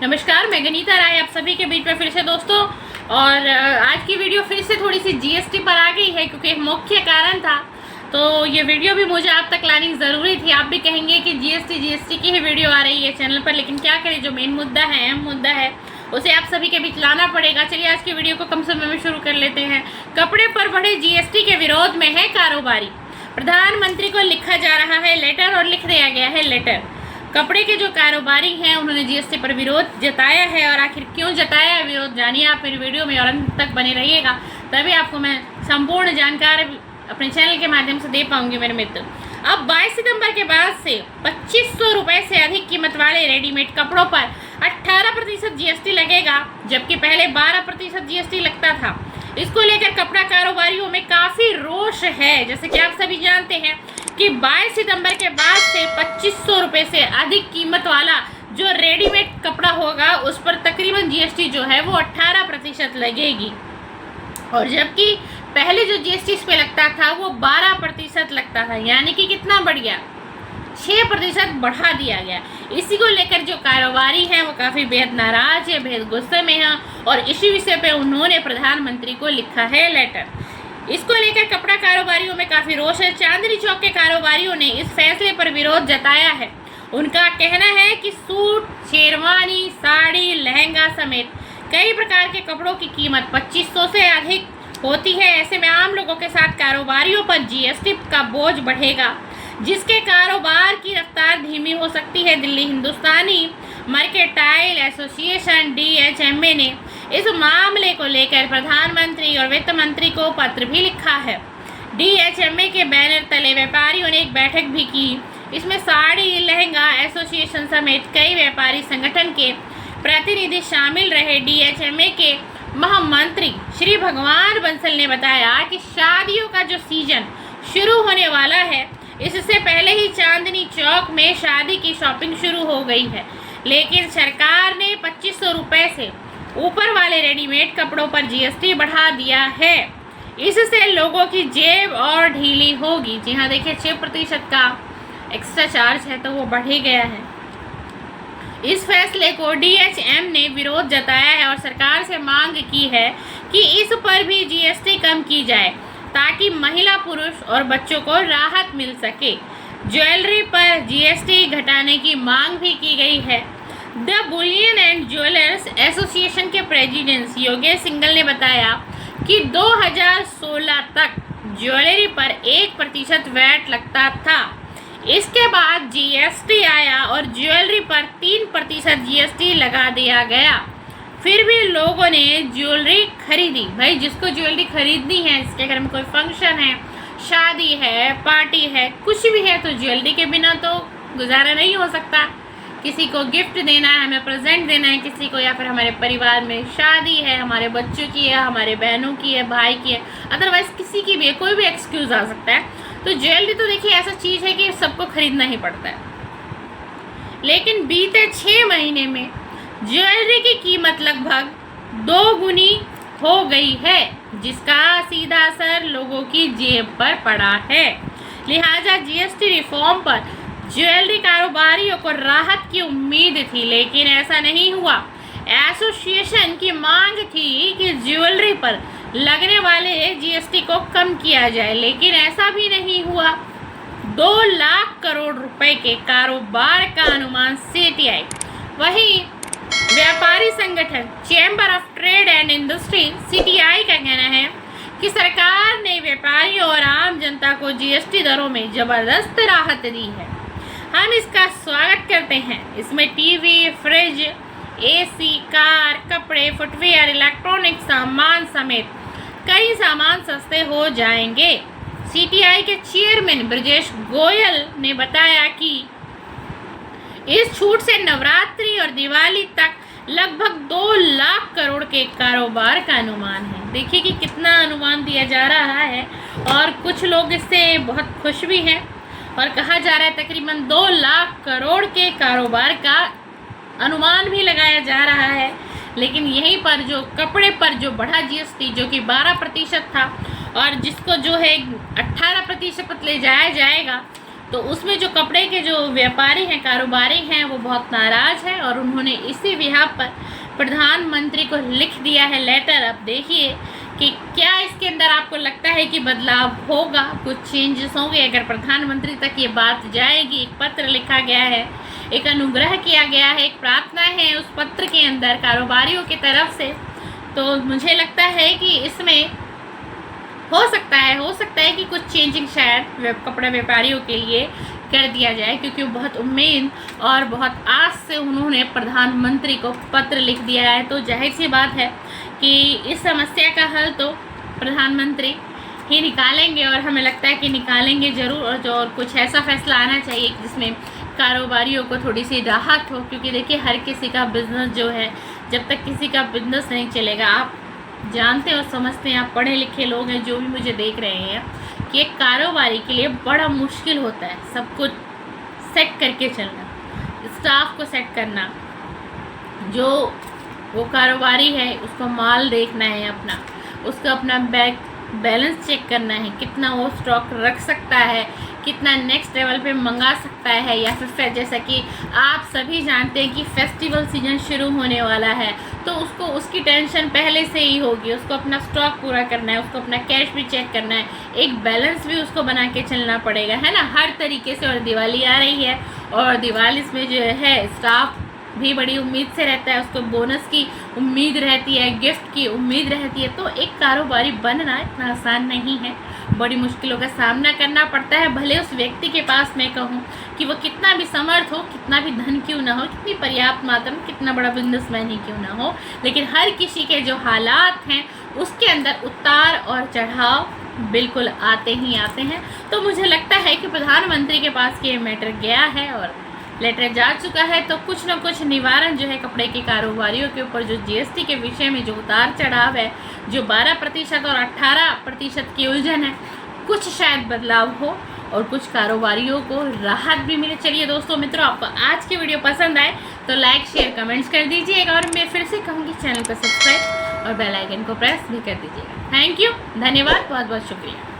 नमस्कार, मैं गनीता राय आप सभी के बीच में फिर से दोस्तों। और आज की वीडियो फिर से थोड़ी सी जीएसटी पर आ गई है क्योंकि एक मुख्य कारण था, तो ये वीडियो भी मुझे आप तक लानी ज़रूरी थी। आप भी कहेंगे कि जीएसटी की ही वीडियो आ रही है चैनल पर, लेकिन क्या करें, जो मेन मुद्दा है, अहम मुद्दा है, उसे आप सभी के बीच लाना पड़ेगा। चलिए आज की वीडियो को कम समय में शुरू कर लेते हैं। कपड़े पर बढ़े जीएसटी के विरोध में है कारोबारी। प्रधानमंत्री को लिखा जा रहा है लेटर और लिख दिया गया है लेटर। कपड़े के जो कारोबारी हैं उन्होंने जीएसटी पर विरोध जताया है, और आखिर क्यों जताया है विरोध जानिए आप मेरी वीडियो में, और अंत तक बने रहिएगा, तभी आपको मैं संपूर्ण जानकारी अपने चैनल के माध्यम से दे पाऊंगी मेरे मित्र। अब 22 सितंबर के बाद से 2500 रुपये से अधिक कीमत वाले रेडीमेड कपड़ों पर 18% जीएसटी लगेगा, जबकि पहले 12% जीएसटी लगता था। इसको लेकर कपड़ा कारोबारियों में काफ़ी रोष है। जैसे कि आप सभी जानते हैं कि 22 सितंबर के बाद से 2500 रुपये से अधिक कीमत वाला जो रेडीमेड कपड़ा होगा उस पर तकरीबन जीएसटी जो है वो 18% लगेगी, और जबकि पहले जो जीएसटी इस पे लगता था वो 12% लगता था, यानी कि कितना बढ़ गया, 6% बढ़ा दिया गया। इसी को लेकर जो कारोबारी हैं वो काफ़ी बेहद नाराज है, बेहद गुस्से में हैं, और इसी विषय पे उन्होंने प्रधानमंत्री को लिखा है लेटर। इसको लेकर कपड़ा कारोबारियों में काफ़ी रोष है। चांदनी चौक के कारोबारियों ने इस फैसले पर विरोध जताया है। उनका कहना है कि सूट, शेरवानी, साड़ी, लहंगा समेत कई प्रकार के कपड़ों की कीमत 2500 से अधिक होती है। ऐसे में आम लोगों के साथ कारोबारियों पर जीएसटी का बोझ बढ़ेगा, जिसके कारोबार की रफ्तार धीमी हो सकती है। दिल्ली हिंदुस्तानी मर्केंटाइल एसोसिएशन DHMA ने इस मामले को लेकर प्रधानमंत्री और वित्त मंत्री को पत्र भी लिखा है। DHMA के बैनर तले व्यापारियों ने एक बैठक भी की। इसमें साड़ी, लहंगा एसोसिएशन समेत कई व्यापारी संगठन के प्रतिनिधि शामिल रहे। DHMA के महामंत्री श्री भगवान बंसल ने बताया कि शादियों का जो सीजन शुरू होने वाला है, इससे पहले ही चांदनी चौक में शादी की शॉपिंग शुरू हो गई है, लेकिन सरकार ने 2500 रुपये से ऊपर वाले रेडीमेड कपड़ों पर जीएसटी बढ़ा दिया है। इससे लोगों की जेब और ढीली होगी। जी हाँ, देखिए 6% का एक्स्ट्रा चार्ज है तो वो बढ़ ही गया है। इस फैसले को DHM ने विरोध जताया है और सरकार से मांग की है कि इस पर भी जीएसटी कम की जाए, ताकि महिला, पुरुष और बच्चों को राहत मिल सके। ज्वेलरी पर जीएसटी घटाने की मांग भी की गई है। The Boolean and jewellers association के प्रेसिडेंट योगेश सिंघल ने बताया कि 2016 तक ज्वेलरी पर 1% वैट लगता था। इसके बाद जीएसटी आया और ज्वेलरी पर 3% जीएसटी लगा दिया गया। फिर भी लोगों ने ज्वेलरी खरीदी। भाई, जिसको ज्वेलरी खरीदनी है, इसके घर में कोई फंक्शन है, शादी है, पार्टी है, कुछ भी है, तो ज्वेलरी के बिना तो गुजारा नहीं हो सकता। किसी को गिफ्ट देना है, हमें प्रेजेंट देना है किसी को, या फिर हमारे परिवार में शादी है, हमारे बच्चों की है, हमारे बहनों की है, भाई की है, अदरवाइज किसी की भी है, कोई भी एक्सक्यूज़ आ सकता है। तो ज्वेलरी तो देखिए ऐसा चीज़ है कि सबको खरीदना ही पड़ता है। लेकिन बीते 6 महीने में ज्वेलरी की कीमत लगभग 2 गुनी हो गई है, जिसका सीधा असर लोगों की जेब पर पड़ा है। लिहाजा जीएसटी रिफॉर्म पर ज्वेलरी कारोबारियों को राहत की उम्मीद थी, लेकिन ऐसा नहीं हुआ। एसोसिएशन की मांग थी कि ज्वेलरी पर लगने वाले जीएसटी को कम किया जाए, लेकिन ऐसा भी नहीं हुआ। 2 लाख करोड़ रुपए के कारोबार का अनुमान CTI, वही व्यापारी संगठन chamber of trade and industry CTI का कहना है कि सरकार ने व्यापारियों और आम जनता को जीएसटी दरों में जबरदस्त राहत दी है। हम इसका स्वागत करते हैं। इसमें टीवी, फ्रिज, AC, कार, कपड़े, फुटवेयर, इलेक्ट्रॉनिक सामान समेत कई सामान सस्ते हो जाएंगे। CTI के चेयरमैन ब्रजेश गोयल ने बताया कि इस छूट से नवरात्रि और दिवाली तक लगभग 2 लाख करोड़ के कारोबार का अनुमान है। देखिए कि कितना अनुमान दिया जा रहा है, और कुछ लोग इससे बहुत खुश भी हैं, और कहा जा रहा है तकरीबन 2 लाख करोड़ के कारोबार का अनुमान भी लगाया जा रहा है। लेकिन यहीं पर जो कपड़े पर जो बढ़ा जीएसटी, जो कि 12% था, और जिसको जो है 18% ले जाया जाएगा, तो उसमें जो कपड़े के जो व्यापारी हैं, कारोबारी हैं, वो बहुत नाराज़ हैं और उन्होंने इसी बिहार पर प्रधानमंत्री को लिख दिया है लेटर। अब देखिए कि क्या इसके अंदर आपको लगता है कि बदलाव होगा, कुछ चेंजेस होंगे। अगर प्रधानमंत्री तक ये बात जाएगी, एक पत्र लिखा गया है, एक अनुग्रह किया गया है, एक प्रार्थना है उस पत्र के अंदर कारोबारियों की तरफ से, तो मुझे लगता है कि इसमें हो सकता है कि कुछ चेंजिंग शायद कपड़े व्यापारियों के लिए कर दिया जाए, क्योंकि वो बहुत उम्मीद और बहुत आस से उन्होंने प्रधानमंत्री को पत्र लिख दिया है। तो जाहिर सी बात है कि इस समस्या का हल तो प्रधानमंत्री ही निकालेंगे और हमें लगता है कि निकालेंगे ज़रूर। और कुछ ऐसा फैसला आना चाहिए जिसमें कारोबारियों को थोड़ी सी राहत हो, क्योंकि देखिए हर किसी का बिज़नेस जो है, जब तक किसी का बिज़नेस नहीं चलेगा, आप जानते और समझते हैं, आप पढ़े लिखे लोग हैं जो भी मुझे देख रहे हैं, कि एक कारोबारी के लिए बड़ा मुश्किल होता है सब कुछ सेट करके चलना, स्टाफ को सेट करना, जो वो कारोबारी है उसको माल देखना है अपना, उसका अपना बैलेंस चेक करना है, कितना वो स्टॉक रख सकता है, कितना नेक्स्ट लेवल पे मंगा सकता है, या फिर जैसा कि आप सभी जानते हैं कि फेस्टिवल सीजन शुरू होने वाला है, तो उसको उसकी टेंशन पहले से ही होगी, उसको अपना स्टॉक पूरा करना है, उसको अपना कैश भी चेक करना है, एक बैलेंस भी उसको बना के चलना पड़ेगा, है ना, हर तरीके से। और दिवाली आ रही है और दिवाली में जो है स्टाफ भी बड़ी उम्मीद से रहता है, उसको बोनस की उम्मीद रहती है, गिफ्ट की उम्मीद रहती है। तो एक कारोबारी बनना इतना आसान नहीं है, बड़ी मुश्किलों का सामना करना पड़ता है। भले उस व्यक्ति के पास मैं कहूँ कि वो कितना भी समर्थ हो, कितना भी धन क्यों ना हो, कितनी पर्याप्त मात्रा में, कितना बड़ा बिजनेसमैन ही क्यों ना हो, लेकिन हर किसी के जो हालात हैं उसके अंदर उतार और चढ़ाव बिल्कुल आते ही आते हैं। तो मुझे लगता है कि प्रधानमंत्री के पास ये मैटर गया है और लेटर जा चुका है, तो कुछ ना कुछ निवारण जो है कपड़े के कारोबारियों के ऊपर जो जीएसटी के विषय में जो उतार चढ़ाव है, जो 12% और 18% की उलझन है, कुछ शायद बदलाव हो और कुछ कारोबारियों को राहत भी मिले। चलिए दोस्तों मित्रों, आपको आज की वीडियो पसंद आए तो लाइक शेयर कमेंट्स कर दीजिएगा, और मैं फिर से कहूँगी चैनल को सब्सक्राइब और बेल आइकन को प्रेस भी कर दीजिएगा। थैंक यू, धन्यवाद, बहुत बहुत शुक्रिया।